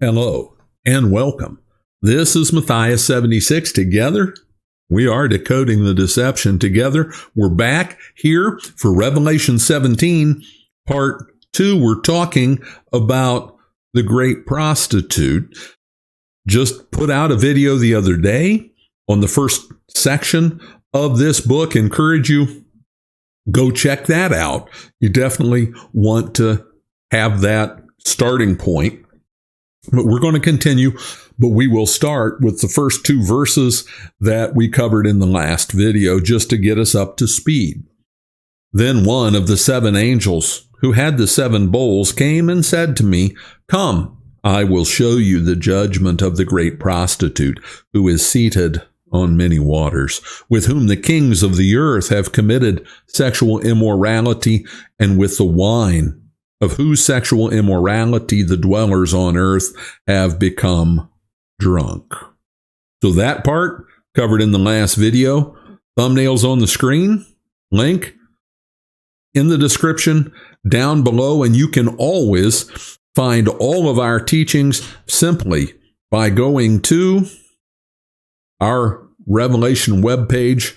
Hello and welcome. This is Matthias 76. Together, we are decoding the deception. Together, we're back here for Revelation 17, part 2. We're talking about the Great Prostitute. Just put out a video the other day on the first section of this book. Encourage you, go check that out. You definitely want to have that starting point. But we're going to continue, but we will start with the first two verses that we covered in the last video just to get us up to speed. Then one of the seven angels who had the seven bowls came and said to me, "Come, I will show you the judgment of the great prostitute who is seated on many waters, with whom the kings of the earth have committed sexual immorality, and with the wine of whose sexual immorality the dwellers on earth have become drunk." So that part covered in the last video. Thumbnails on the screen, link in the description down below, and you can always find all of our teachings simply by going to our Revelation webpage.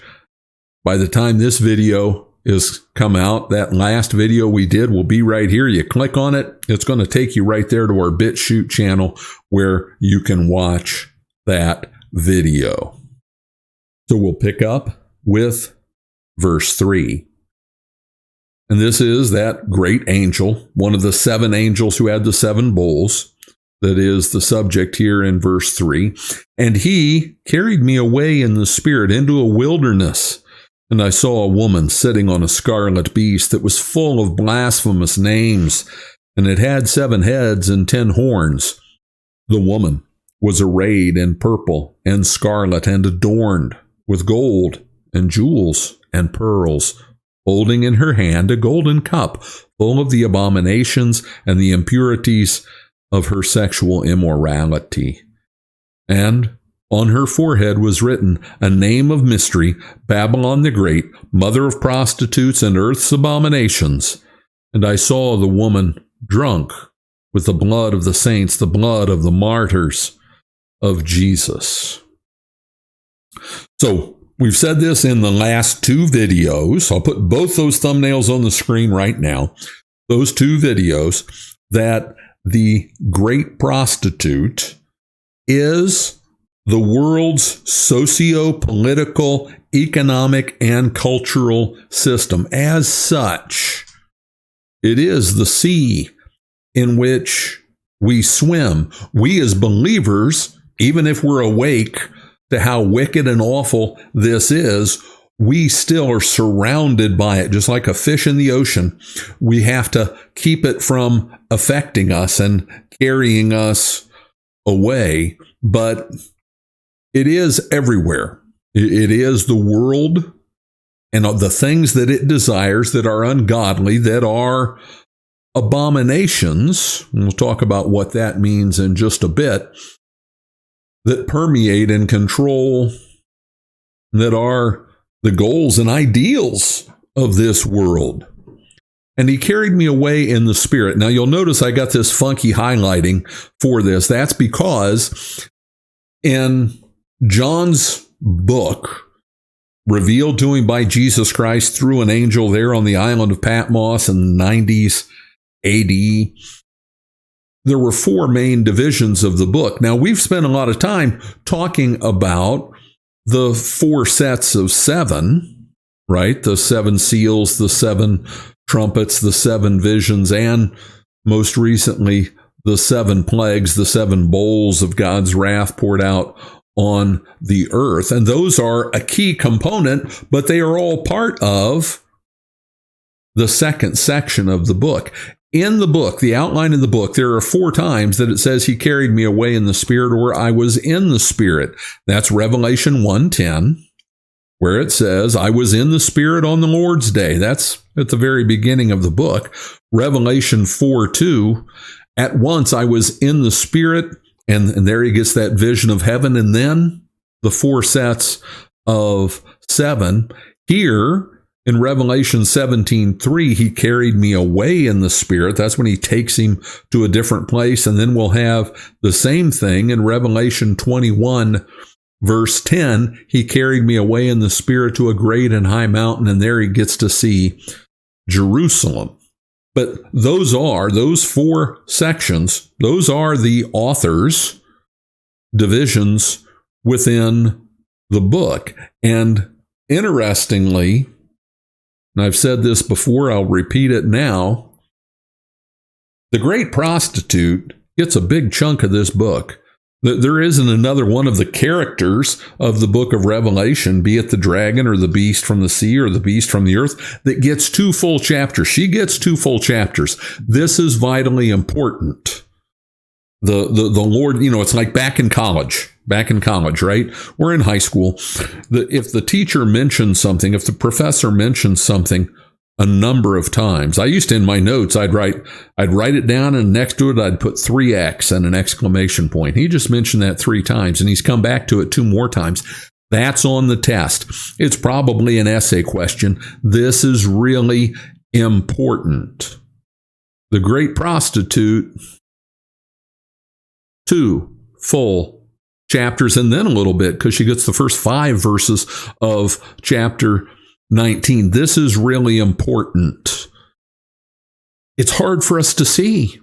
By the time this video is come out, that last video we did will be right here. You click on it, it's going to take you right there to our BitChute channel where you can watch that video. So we'll pick up with verse 3. And this is that great angel, one of the seven angels who had the seven bowls. That is the subject here in verse 3. And he carried me away in the spirit into a wilderness. And I saw a woman sitting on a scarlet beast that was full of blasphemous names, and it had 7 heads and 10 horns. The woman was arrayed in purple and scarlet and adorned with gold and jewels and pearls, holding in her hand a golden cup full of the abominations and the impurities of her sexual immorality. And on her forehead was written a name of mystery, Babylon the Great, mother of prostitutes and earth's abominations. And I saw the woman drunk with the blood of the saints, the blood of the martyrs of Jesus. So we've said this in the last 2 videos. I'll put both those thumbnails on the screen right now. Those 2 videos, that the Great Prostitute is the world's socio-political, economic, and cultural system. As such, it is the sea in which we swim. We as believers, even if we're awake to how wicked and awful this is, we still are surrounded by it, just like a fish in the ocean. We have to keep it from affecting us and carrying us away, but it is everywhere. It is the world and the things that it desires that are ungodly, that are abominations. And we'll talk about what that means in just a bit, that permeate and control, that are the goals and ideals of this world. And he carried me away in the spirit. Now you'll notice I got this funky highlighting for this. That's because in John's book, revealed to him by Jesus Christ through an angel there on the island of Patmos in the 90s AD, there were 4 main divisions of the book. Now, we've spent a lot of time talking about the 4 sets of 7, right? The 7 seals, the 7 trumpets, the 7 visions, and most recently, the 7 plagues, the 7 bowls of God's wrath poured out on the earth. And those are a key component, but they are all part of the second section of the book. In the book, the outline of the book, there are 4 times that it says he carried me away in the spirit, or I was in the spirit. That's Revelation 1:10, where it says, I was in the spirit on the Lord's day. That's at the very beginning of the book. Revelation 4:2, at once I was in the spirit, and there he gets that vision of heaven. And then the 4 sets of 7. Here, In Revelation 17:3, he carried me away in the Spirit. That's when he takes him to a different place. And then we'll have the same thing in Revelation 21, verse 10. He carried me away in the Spirit to a great and high mountain, and there he gets to see Jerusalem. But those 4 sections, those are the author's divisions within the book. And interestingly, and I've said this before, I'll repeat it now, the Great Prostitute gets a big chunk of this book. There isn't another one of the characters of the book of Revelation, be it the dragon or the beast from the sea or the beast from the earth, that gets 2 full chapters. She gets 2 full chapters. This is vitally important. The Lord, it's like back in college, right? We're in high school. If the teacher mentions something, if the professor mentions something a number of times, I used to, in my notes, I'd write it down, and next to it, I'd put 3X and an exclamation point. He just mentioned that 3 times, and he's come back to it 2 more times. That's on the test. It's probably an essay question. This is really important. The Great Prostitute, 2 full chapters, and then a little bit, because she gets the first 5 verses of chapter 19. This is really important. It's hard for us to see.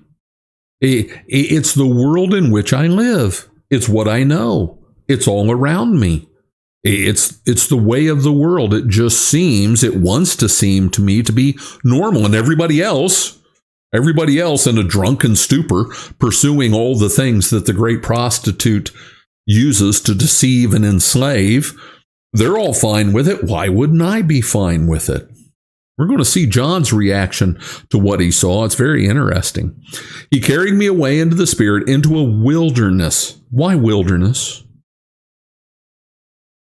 It's the world in which I live. It's what I know. It's all around me. It's the way of the world. It wants to seem to me to be normal, and everybody else in a drunken stupor, pursuing all the things that the Great Prostitute uses to deceive and enslave, they're all fine with it. Why wouldn't I be fine with it? We're going to see John's reaction to what he saw. It's very interesting. He carried me away into the Spirit, into a wilderness. Why wilderness?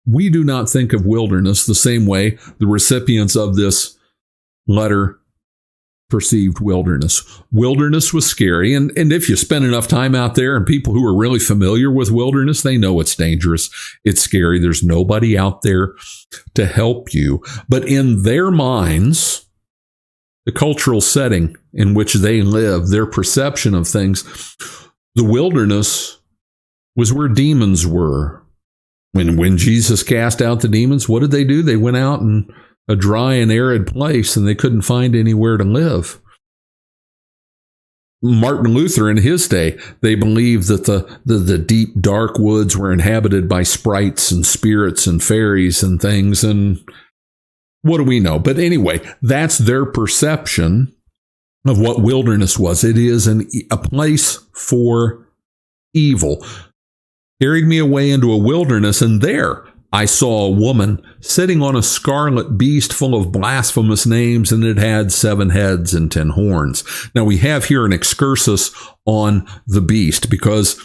We do not think of wilderness the same way the recipients of this letter perceived wilderness. Wilderness was scary, and if you spend enough time out there, and people who are really familiar with wilderness, they know it's dangerous, it's scary, there's nobody out there to help you. But in their minds, the cultural setting in which they live, their perception of things, the wilderness was where demons were. When Jesus cast out the demons, what did they do? They went out and a dry and arid place, and they couldn't find anywhere to live. Martin Luther, in his day, they believed that the deep, dark woods were inhabited by sprites and spirits and fairies and things, and what do we know? But anyway, that's their perception of what wilderness was. It is a place for evil. Carried me away into a wilderness, and there I saw a woman sitting on a scarlet beast full of blasphemous names, and it had 7 heads and 10 horns. Now we have here an excursus on the beast because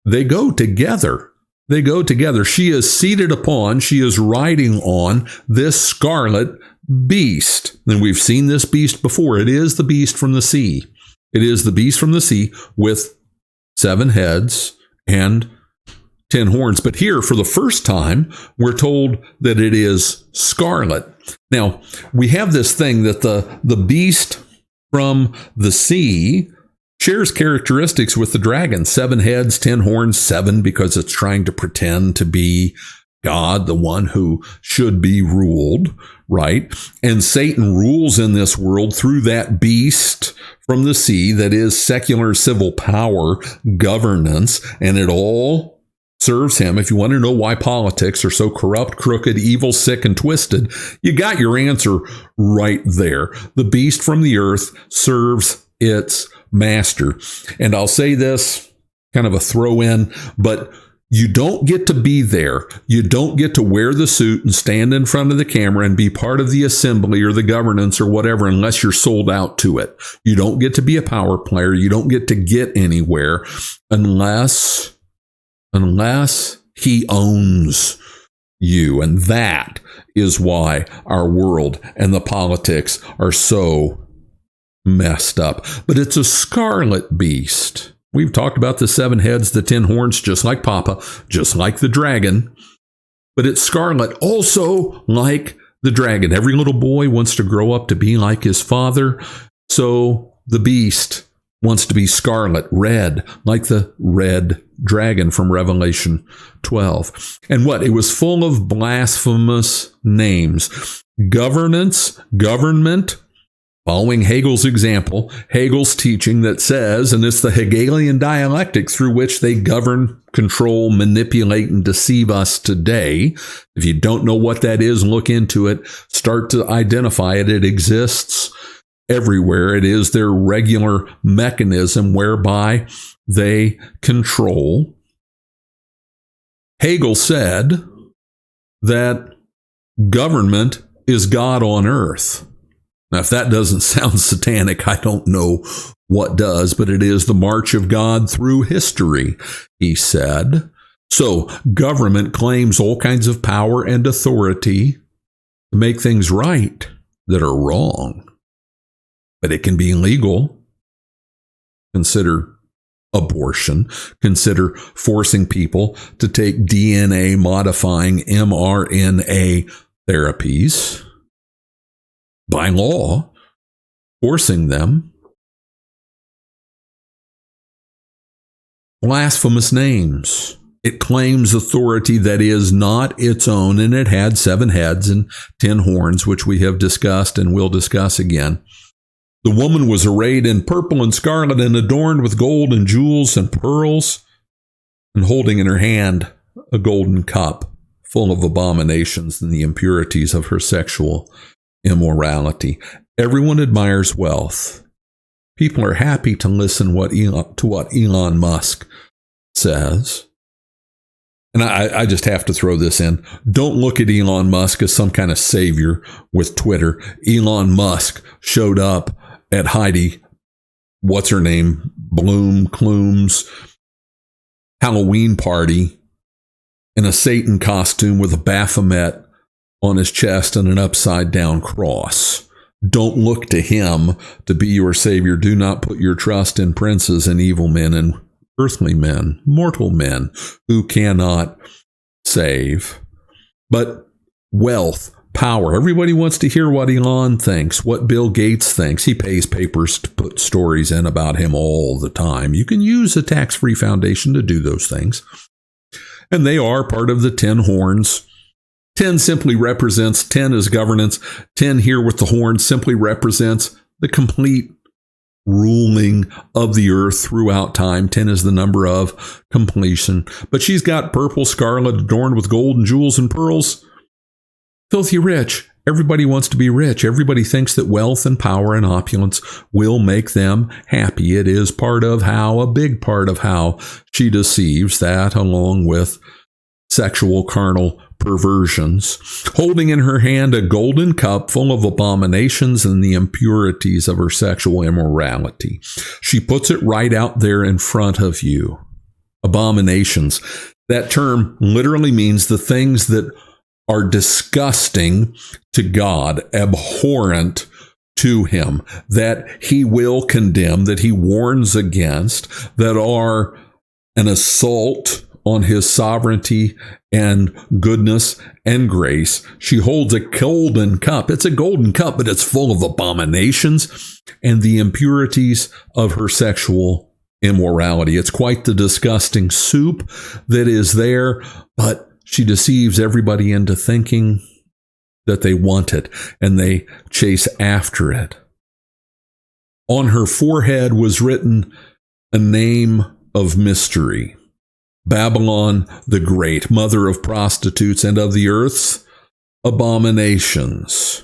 they go together. She is she is riding on this scarlet beast. And we've seen this beast before. It is the beast from the sea. It is the beast from the sea with 7 heads and 10 horns. But here, for the first time, we're told that it is scarlet. Now, we have this thing that the beast from the sea shares characteristics with the dragon. 7 heads, 10 horns, 7 because it's trying to pretend to be God, the one who should be ruled, right? And Satan rules in this world through that beast from the sea that is secular civil power, governance, and it all serves him. If you want to know why politics are so corrupt, crooked, evil, sick, and twisted, you got your answer right there. The beast from the earth serves its master. And I'll say this, kind of a throw in, but you don't get to be there. You don't get to wear the suit and stand in front of the camera and be part of the assembly or the governance or whatever unless you're sold out to it. You don't get to be a power player. You don't get to get anywhere unless he owns you. And that is why our world and the politics are so messed up. But it's a scarlet beast. We've talked about the 7 heads, the 10 horns, just like Papa, just like the dragon. But it's scarlet, also like the dragon. Every little boy wants to grow up to be like his father. So the beast wants to be scarlet, red, like the red dragon from Revelation 12. And what? It was full of blasphemous names. Governance, government, following Hegel's example, Hegel's teaching that says, and it's the Hegelian dialectic through which they govern, control, manipulate, and deceive us today. If you don't know what that is, look into it. Start to identify it. It exists everywhere. It is their regular mechanism whereby they control. Hegel said that government is God on earth. Now, if that doesn't sound satanic, I don't know what does, but it is the march of God through history, he said. So government claims all kinds of power and authority to make things right that are wrong. But it can be illegal. Consider abortion. Consider forcing people to take DNA modifying mRNA therapies. By law, forcing them. Blasphemous names. It claims authority that is not its own, and it had 7 heads and 10 horns, which we have discussed and will discuss again. The woman was arrayed in purple and scarlet and adorned with gold and jewels and pearls, and holding in her hand a golden cup full of abominations and the impurities of her sexual immorality. Everyone admires wealth. People are happy to listen to what Elon Musk says. And I just have to throw this in. Don't look at Elon Musk as some kind of savior with Twitter. Elon Musk showed up at Heidi, what's her name, Klum's Halloween party in a Satan costume with a Baphomet on his chest and an upside-down cross. Don't look to him to be your savior. Do not put your trust in princes and evil men and earthly men, mortal men who cannot save. But wealth, power. Everybody wants to hear what Elon thinks, what Bill Gates thinks. He pays papers to put stories in about him all the time. You can use a tax-free foundation to do those things. And they are part of the 10 horns. 10 simply represents, 10 is governance. 10 here with the horn simply represents the complete ruling of the earth throughout time. 10 is the number of completion. But she's got purple, scarlet, adorned with gold and jewels and pearls. Filthy rich. Everybody wants to be rich. Everybody thinks that wealth and power and opulence will make them happy. It is a big part of how she deceives, that along with sexual carnal perversions, holding in her hand a golden cup full of abominations and the impurities of her sexual immorality. She puts it right out there in front of you. Abominations. That term literally means the things that are disgusting to God, abhorrent to him, that he will condemn, that he warns against, that are an assault on his sovereignty and goodness and grace. She holds a golden cup. It's a golden cup, but it's full of abominations and the impurities of her sexual immorality. It's quite the disgusting soup that is there, but she deceives everybody into thinking that they want it, and they chase after it. On her forehead was written a name of mystery. Babylon the Great, mother of prostitutes and of the earth's abominations.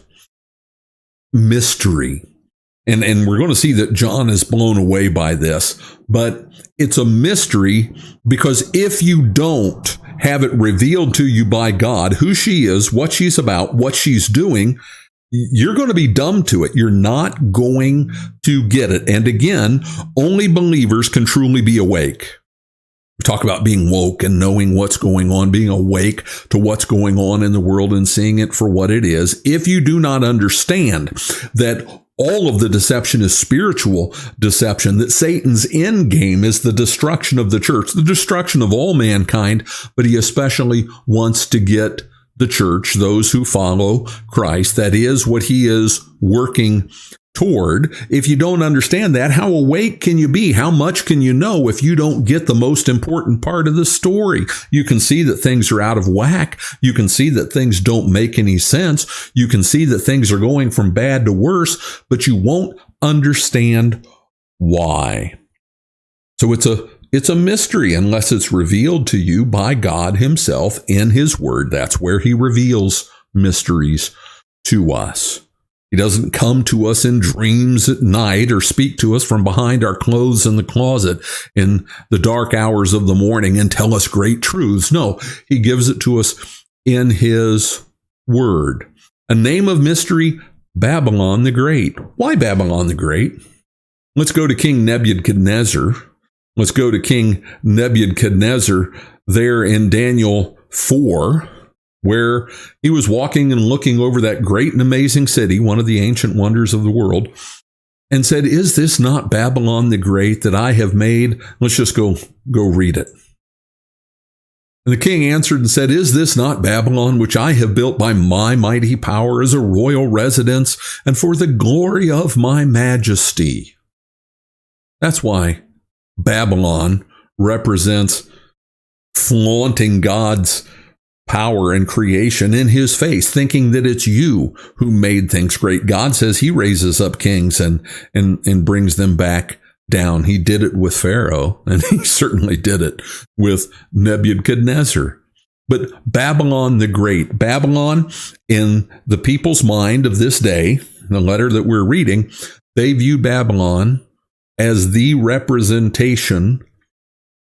Mystery. And we're going to see that John is blown away by this, but it's a mystery because if you don't have it revealed to you by God, who she is, what she's about, what she's doing, you're going to be dumb to it. You're not going to get it. And again, only believers can truly be awake. We talk about being woke and knowing what's going on, being awake to what's going on in the world and seeing it for what it is. If you do not understand that all of the deception is spiritual deception, that Satan's end game is the destruction of the church, the destruction of all mankind, but he especially wants to get the church, those who follow Christ. That is what he is working toward. If you don't understand that, how awake can you be? How much can you know if you don't get the most important part of the story? You can see that things are out of whack. You can see that things don't make any sense. You can see that things are going from bad to worse, but you won't understand why. So it's a mystery unless it's revealed to you by God himself in his word. That's where he reveals mysteries to us. He doesn't come to us in dreams at night or speak to us from behind our clothes in the closet in the dark hours of the morning and tell us great truths. No, he gives it to us in his word. A name of mystery, Babylon the Great. Why Babylon the Great? Let's go to King Nebuchadnezzar. Let's go to King Nebuchadnezzar there in Daniel 4. Where he was walking and looking over that great and amazing city, one of the ancient wonders of the world, and said, "Is this not Babylon the Great that I have made?" Let's just go read it. And the king answered and said, "Is this not Babylon, which I have built by my mighty power as a royal residence and for the glory of my majesty?" That's why Babylon represents flaunting God's power and creation in his face, thinking that it's you who made things great. God says he raises up kings and brings them back down. He did it with Pharaoh, and he certainly did it with Nebuchadnezzar. But Babylon the Great, Babylon in the people's mind of this day, the letter that we're reading, they view Babylon as the representation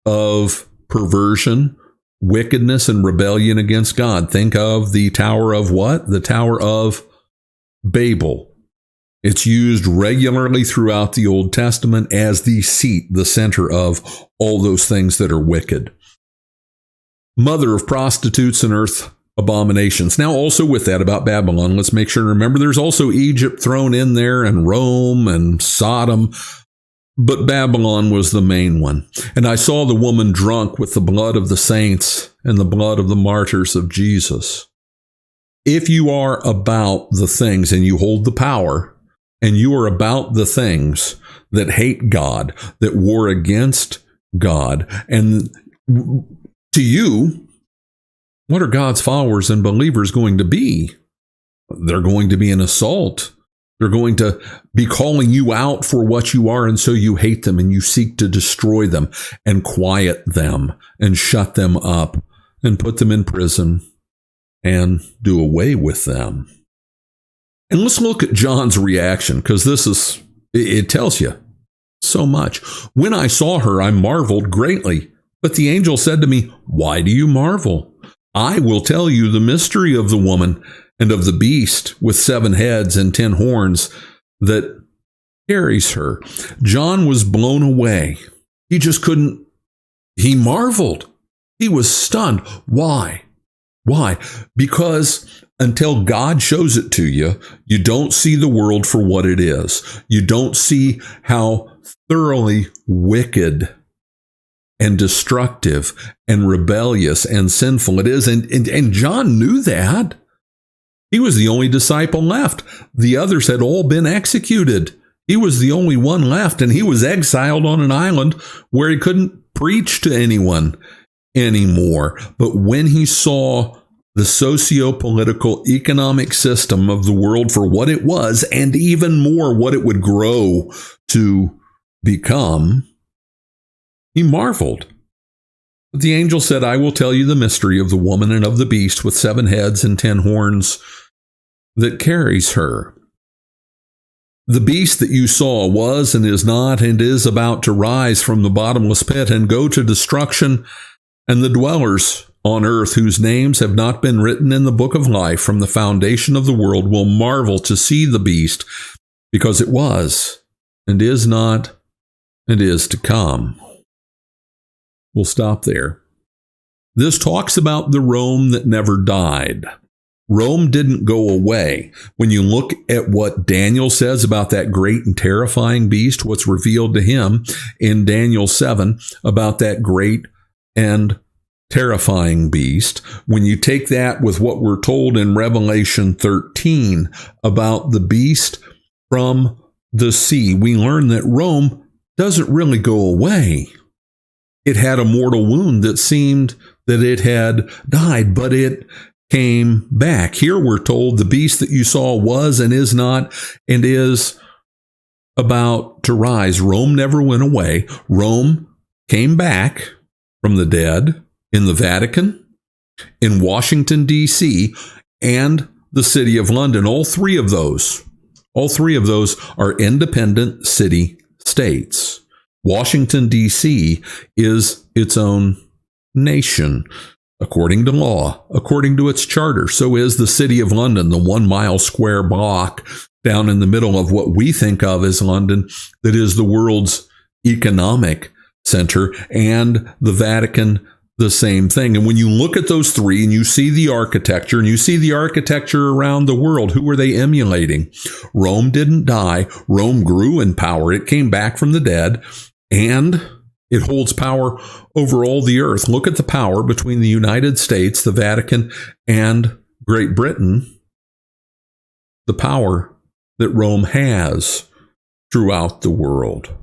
of perversion, wickedness, and rebellion against God. Think of the Tower of what? The Tower of Babel. It's used regularly throughout the Old Testament as the seat, the center of all those things that are wicked. Mother of prostitutes and earth abominations. Now, also with that about Babylon, let's make sure to remember there's also Egypt thrown in there, and Rome and Sodom. But Babylon was the main one. And I saw the woman drunk with the blood of the saints and the blood of the martyrs of Jesus. If you are about the things and you hold the power, and you are about the things that hate God, that war against God, and to you, what are God's followers and believers going to be? They're going to be an assault. They're going to be calling you out for what you are, and so you hate them and you seek to destroy them and quiet them and shut them up and put them in prison and do away with them. And let's look at John's reaction, because it tells you so much. When I saw her, I marveled greatly, but the angel said to me, "Why do you marvel? I will tell you the mystery of the woman and of the beast with 7 heads and 10 horns that carries her." John was blown away. He just couldn't, he marveled. He was stunned. Why? Why? Because until God shows it to you, you don't see the world for what it is. You don't see how thoroughly wicked and destructive and rebellious and sinful it is. And John knew that. He was the only disciple left. The others had all been executed. He was the only one left, and he was exiled on an island where he couldn't preach to anyone anymore. But when he saw the socio-political economic system of the world for what it was, and even more what it would grow to become, he marveled. But the angel said, "I will tell you the mystery of the woman and of the beast with 7 heads and 10 horns that carries her. The beast that you saw was and is not and is about to rise from the bottomless pit and go to destruction, and the dwellers on earth whose names have not been written in the book of life from the foundation of the world will marvel to see the beast, because it was and is not and is to come." We'll stop there. This talks about the Rome that never died. Rome didn't go away. When you look at what Daniel says about that great and terrifying beast, what's revealed to him in Daniel 7 about that great and terrifying beast. When you take that with what we're told in Revelation 13 about the beast from the sea, we learn that Rome doesn't really go away. It had a mortal wound that seemed that it had died, but it came back. Here we're told the beast that you saw was and is not and is about to rise. Rome never went away. Rome came back from the dead in the Vatican, in Washington, D.C., and the city of London. All three of those are independent city states. Washington, D.C. is its own nation, according to law, according to its charter. So is the city of London, the 1 mile square block down in the middle of what we think of as London, that is the world's economic center, and the Vatican, the same thing. And when you look at those three and you see the architecture, and you see the architecture around the world, who were they emulating? Rome didn't die. Rome grew in power. It came back from the dead, and it holds power over all the earth. Look at the power between the United States, the Vatican, and Great Britain. The power that Rome has throughout the world.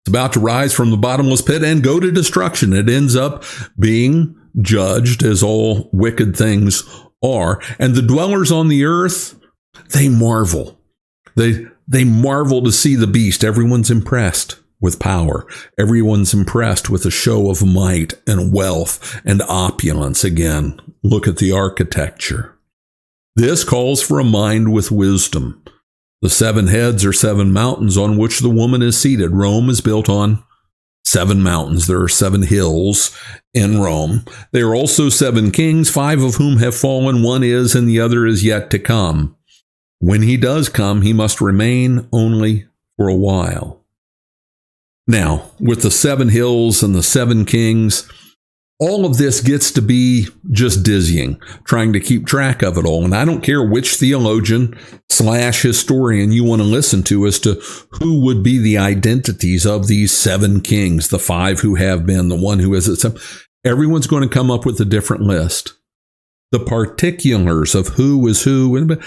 It's about to rise from the bottomless pit and go to destruction. It ends up being judged as all wicked things are. And the dwellers on the earth, they marvel. They marvel to see the beast. Everyone's impressed with power. Everyone's impressed with a show of might and wealth and opulence. Again, look at the architecture. This calls for a mind with wisdom. The 7 heads are 7 mountains on which the woman is seated. Rome is built on 7 mountains. There are 7 hills in Rome. There are also 7 kings, 5 of whom have fallen. 1 is, and the other is yet to come. When he does come, he must remain only for a while. Now, with the 7 hills and the 7 kings, all of this gets to be just dizzying, trying to keep track of it all. And I don't care which theologian / historian you want to listen to as to who would be the identities of these 7 kings, the 5 who have been, the 1 who is. Everyone's going to come up with a different list. The particulars of who is who,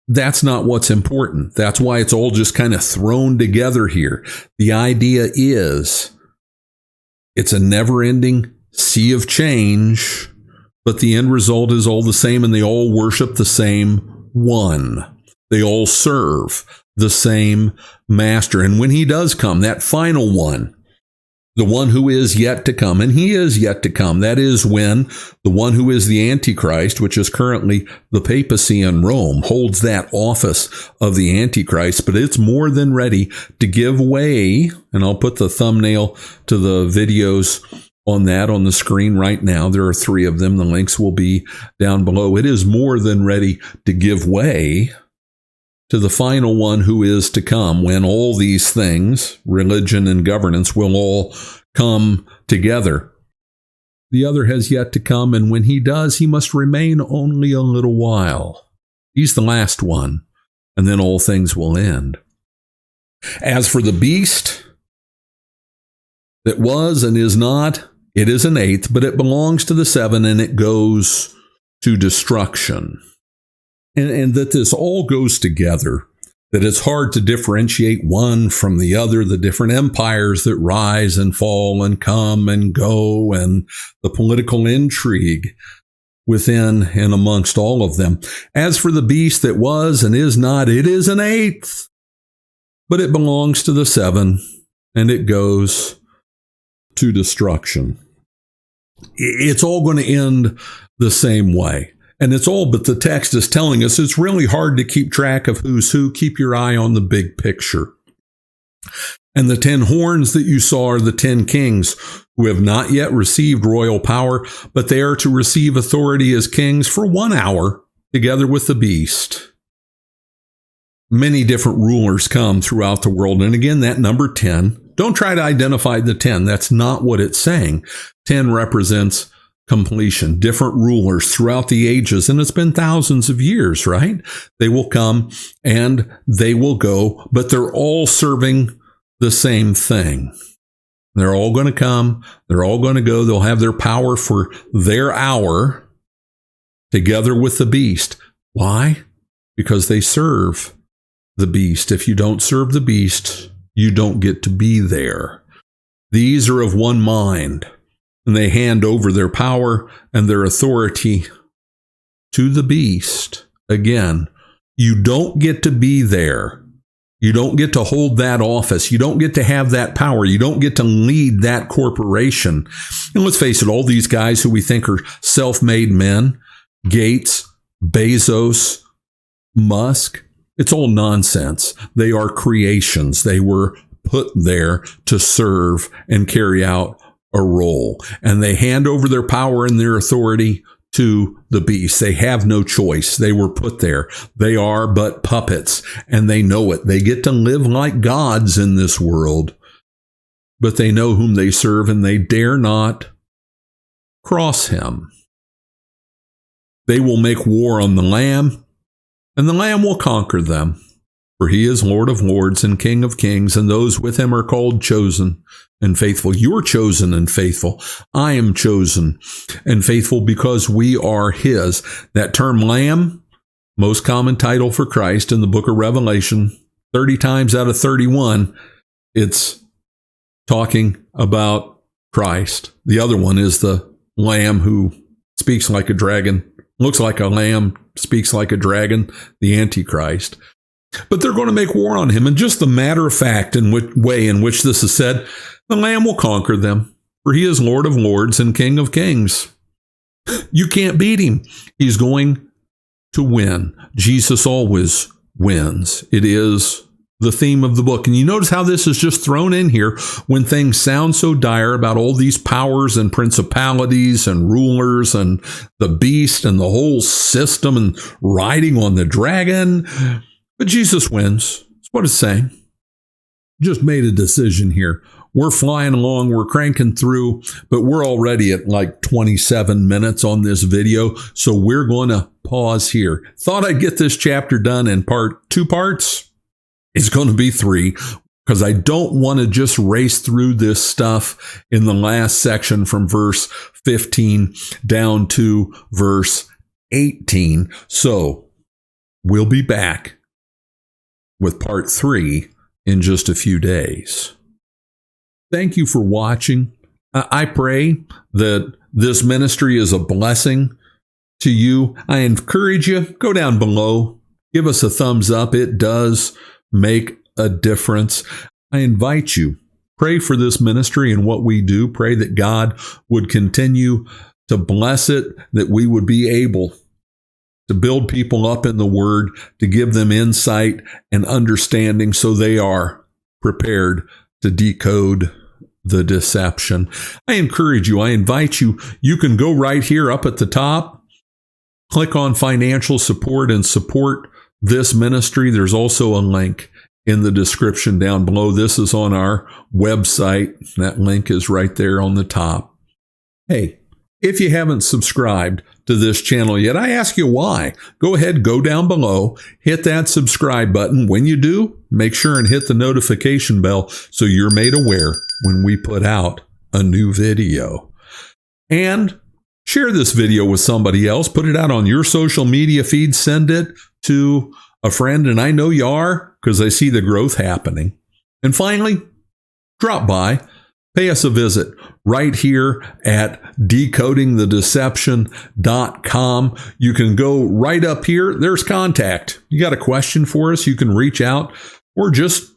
that's not what's important. That's why it's all just kind of thrown together here. The idea is it's a never-ending sea of change, but the end result is all the same, and they all worship the same one. They all serve the same master. And when he does come, that final one, the one who is yet to come, and he is yet to come, that is when the one who is the Antichrist, which is currently the papacy in Rome, holds that office of the Antichrist, but it's more than ready to give way. And I'll put the thumbnail to the videos on that on the screen right now. There are 3 of them. The links will be down below. It is more than ready to give way to the final one who is to come, when all these things, religion and governance, will all come together. The other has yet to come, and when he does, he must remain only a little while. He's the last one, and then all things will end. As for the beast that was and is not, it is an 8th, but it belongs to the 7, and it goes to destruction. And that this all goes together, that it's hard to differentiate one from the other, the different empires that rise and fall and come and go, and the political intrigue within and amongst all of them. As for the beast that was and is not, it is an 8th, but it belongs to the 7, and it goes to destruction. It's all going to end the same way. And it's all, but the text is telling us it's really hard to keep track of who's who. Keep your eye on the big picture. And the 10 horns that you saw are the 10 kings who have not yet received royal power, but they are to receive authority as kings for 1 hour together with the beast. Many different rulers come throughout the world. And again, that number 10, don't try to identify the 10. That's not what it's saying. 10 represents completion, different rulers throughout the ages, and it's been thousands of years, right? They will come and they will go, but they're all serving the same thing. They're all going to come. They're all going to go. They'll have their power for their hour together with the beast. Why? Because they serve the beast. If you don't serve the beast, you don't get to be there. These are of one mind, and they hand over their power and their authority to the beast. Again, you don't get to be there. You don't get to hold that office. You don't get to have that power. You don't get to lead that corporation. And let's face it, all these guys who we think are self-made men, Gates, Bezos, Musk, it's all nonsense. They are creations. They were put there to serve and carry out a role. And they hand over their power and their authority to the beast. They have no choice. They were put there. They are but puppets, and they know it. They get to live like gods in this world, but they know whom they serve, and they dare not cross him. They will make war on the Lamb, and the Lamb will conquer them. For he is Lord of lords and King of kings, and those with him are called chosen and faithful. You're chosen and faithful. I am chosen and faithful because we are his. That term Lamb, most common title for Christ in the book of Revelation, 30 times out of 31, it's talking about Christ. The other one is the Lamb who speaks like a dragon, looks like a lamb, speaks like a dragon, the Antichrist. But they're going to make war on him. And just the matter of fact way in which this is said, the Lamb will conquer them, for he is Lord of lords and King of kings. You can't beat him. He's going to win. Jesus always wins. It is the theme of the book. And you notice how this is just thrown in here when things sound so dire about all these powers and principalities and rulers and the beast and the whole system and riding on the dragon. But Jesus wins. That's what it's saying. Just made a decision here. We're flying along. We're cranking through, but we're already at like 27 minutes on this video. So we're going to pause here. Thought I'd get this chapter done in two parts. It's going to be 3 because I don't want to just race through this stuff in the last section from verse 15 down to verse 18. So we'll be back with part 3 in just a few days. Thank you for watching. I pray that this ministry is a blessing to you. I encourage you, go down below, give us a thumbs up. It does make a difference. I invite you, pray for this ministry and what we do. Pray that God would continue to bless it, that we would be able to build people up in the Word, to give them insight and understanding so they are prepared to decode the deception. I encourage you, I invite you, you can go right here up at the top, click on financial support and support this ministry. There's also a link in the description down below. This is on our website. That link is right there on the top. Hey, if you haven't subscribed to this channel yet, I ask you why. Go ahead, go down below, hit that subscribe button. When you do, make sure and hit the notification bell so you're made aware when we put out a new video. And share this video with somebody else. Put it out on your social media feed. Send it to a friend, and I know you are because I see the growth happening. And finally, drop by. Pay us a visit right here at decodingthedeception.com. You can go right up here. There's contact. You got a question for us, you can reach out, or just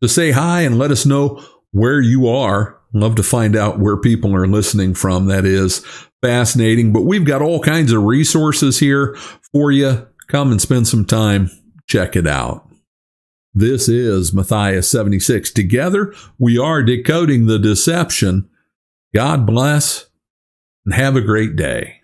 to say hi and let us know where you are. Love to find out where people are listening from. That is fascinating. But we've got all kinds of resources here for you. Come and spend some time. Check it out. This is Matthias 76. Together, we are decoding the deception. God bless and have a great day.